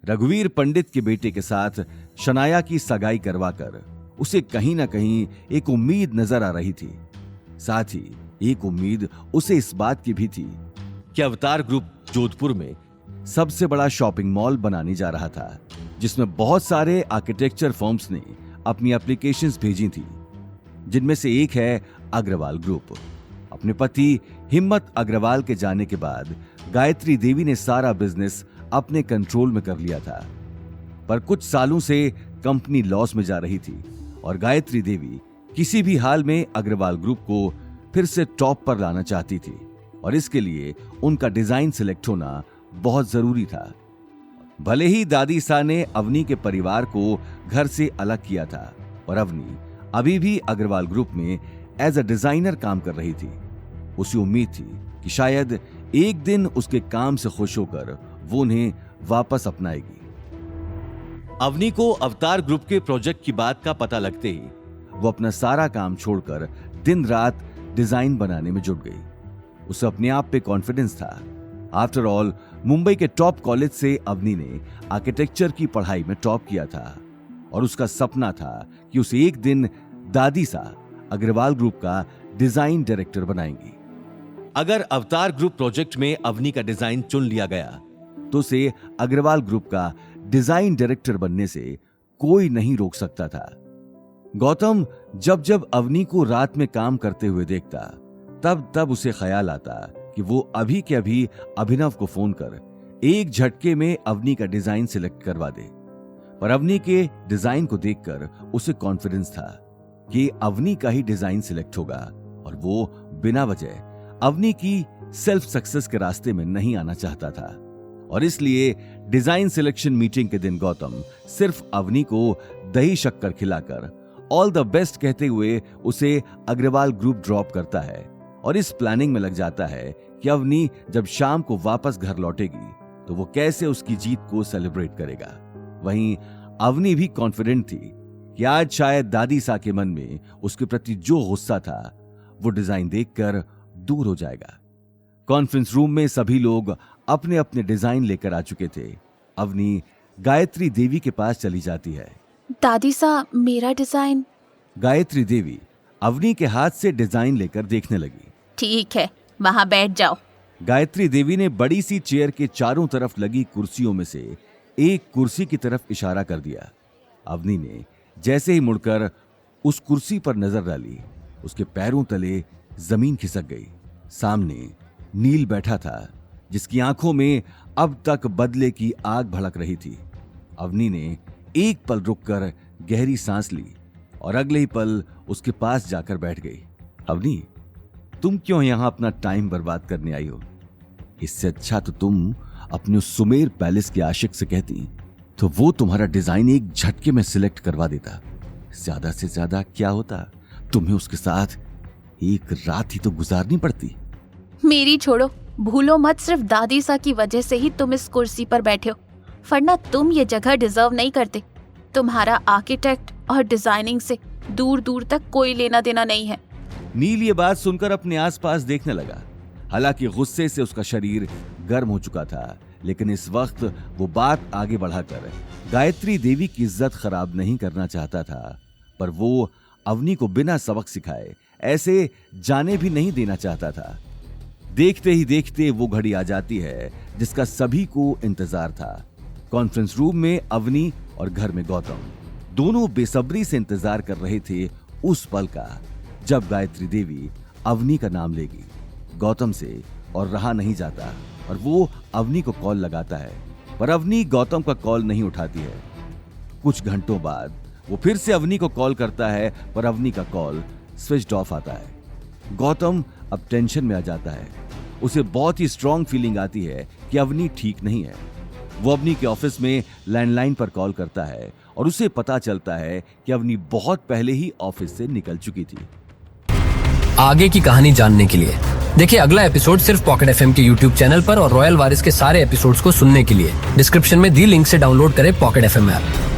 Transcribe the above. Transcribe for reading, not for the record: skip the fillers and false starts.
रघुवीर पंडित के बेटे के साथ शनाया की सगाई करवाकर उसे कहीं ना कहीं एक उम्मीद नजर आ रही थी। साथ ही एक उम्मीद उसे इस बात की भी थी कि अवतार ग्रुप जोधपुर में सबसे बड़ा शॉपिंग मॉल बनाने जा रहा था, जिसमें बहुत सारे आर्किटेक्चर फर्म्स ने अपनी एप्लीकेशंस भेजी थी, जिनमें से एक है अग्रवाल ग्रुप। अपने पति हिम्मत अग्रवाल के जाने के बाद गायत्री देवी ने सारा बिजनेस अपने कंट्रोल में कर लिया था, पर कुछ सालों से कंपनी लॉस में जा रही थी और गायत्री देवी किसी भी हाल में अग्रवाल ग्रुप को फिर से टॉप पर लाना चाहती थी और इसके लिए उनका डिजाइन सिलेक्ट होना बहुत जरूरी था। भले ही दादी सा ने अवनी के परिवार को घर से अलग किया था और अवनी अभी भी अग्रवाल ग्रुप में एज अ डिजाइनर काम कर रही थी। उसे उम्मीद थी कि शायद एक दिन उसके काम से खुश होकर वो उन्हें वापस अपनाएगी। अवनी को अवतार ग्रुप के प्रोजेक्ट की बात का पता लगते ही वो अपना सारा काम छोड़कर दिन रात डिजाइन बनाने में जुट गई। उसे अपने आप पे कॉन्फिडेंस था। आफ्टर ऑल मुंबई के टॉप कॉलेज से अवनी ने आर्किटेक्चर की पढ़ाई में टॉप किया था और उसका सपना था कि उसे एक दिन दादी सा अग्रवाल ग्रुप का डिजाइन डायरेक्टर बनाएंगी। अगर अवतार ग्रुप प्रोजेक्ट में अवनी का डिजाइन चुन लिया गया तो उसे अग्रवाल ग्रुप का डिजाइन डायरेक्टर बनने से कोई नहीं रोक सकता था। गौतम जब जब अवनी को रात में काम करते हुए देखता तब तब उसे ख्याल आता कि वो अभी के अभी अभिनव को फोन कर एक झटके में अवनी का डिजाइन सिलेक्ट करवा दे। पर अवनी के डिजाइन को देखकर उसे कॉन्फिडेंस था कि अवनी का ही डिजाइन सिलेक्ट होगा और वो बिना वजह अवनी की सेल्फ सक्सेस के रास्ते में नहीं आना चाहता था। और इसलिए डिजाइन सिलेक्शन मीटिंग के दिन गौतम सिर्फ अवनी को दही शक्कर खिलाकर ऑल द बेस्ट कहते हुए उसे अग्रवाल ग्रुप ड्रॉप करता है और इस प्लानिंग में लग जाता है कि अवनी जब शाम को वापस घर लौटेगी तो वो कैसे उसकी जीत को सेलिब्रेट करेगा। वहीं अवनी भी कॉन्फिडेंट थी कि आज शायद दादी सा के मन में उसके प्रति जो गुस्सा था वो डिजाइन देखकर दूर हो जाएगा। कॉन्फ्रेंस रूम में सभी लोग अपने अपने डिजाइन लेकर आ चुके थे। अवनी गायत्री देवी के पास चली जाती है। दादी सा, मेरा डिजाइन। गायत्री देवी अवनी के हाथ से डिजाइन लेकर देखने लगी। ठीक है, वहां बैठ जाओ। गायत्री देवी ने बड़ी सी चेयर के चारों तरफ लगी कुर्सियों में से एक कुर्सी की तरफ इशारा कर दिया। अवनी ने जैसे ही मुड़कर उस कुर्सी पर नजर डाली, उसके पैरों तले जमीन खिसक गई। सामने नील बैठा था, जिसकी आंखों में अब तक बदले की आग भड़क रही थी। अवनी ने एक पल रुककर गहरी सांस ली और अगले ही पल उसके पास जाकर बैठ गई। अवनी, तुम क्यों यहां अपना टाइम बर्बाद करने आई हो? इससे अच्छा तो तुम अपने उस सुमेर पैलेस के आशिक से कहती तो वो तुम्हारा डिजाइन एक झटके में सिलेक्ट करवा देता। ज्यादा से ज्यादा क्या होता, तुम्हें उसके साथ एक रात ही तो गुजारनी पड़ती। मेरी छोड़ो, भूलो मत सिर्फ दादी सा की वजह से ही तुम इस कुर्सी पर बैठे हो, वरना तुम ये जगह डिजर्व नहीं करते। तुम्हारा आर्किटेक्ट और डिजाइनिंग से दूर दूर तक कोई लेना देना नहीं है। नील ये बात सुनकर अपने आसपास देखने लगा। हालांकि गुस्से से उसका शरीर गर्म हो चुका था, लेकिन इस वक्त वो बात आगे बढ़ाकर गायत्री देवी की इज्जत खराब नहीं करना चाहता था, पर वो अवनी को बिना सबक सिखाए ऐसे जाने भी नहीं देना चाहता था। देखते ही देखते वो घड़ी आ जाती है जिसका सभी को इंतजार था। कॉन्फ्रेंस रूम में अवनी और घर में गौतम दोनों बेसब्री से इंतजार कर रहे थे उस पल का जब गायत्री देवी अवनी का नाम लेगी। गौतम से और रहा नहीं जाता और वो अवनी को कॉल लगाता है, पर अवनी गौतम का कॉल नहीं उठाती है। कुछ घंटों बाद वो फिर से अवनी को कॉल करता है, पर अवनी का कॉल स्विच्ड ऑफ आता है। गौतम अब टेंशन में आ जाता है। उसे बहुत ही स्ट्रॉन्ग फीलिंग आती है कि अवनी ठीक नहीं है। वो अवनी के ऑफिस में लैंडलाइन पर कॉल करता है और उसे पता चलता है कि अवनी बहुत पहले ही ऑफिस से निकल चुकी थी। आगे की कहानी जानने के लिए देखिए अगला एपिसोड सिर्फ पॉकेट एफएम के यूट्यूब चैनल पर और रॉयल वारिस के सारे एपिसोड्स को सुनने के लिए डिस्क्रिप्शन में दी लिंक से डाउनलोड करें पॉकेट एफएम ऐप।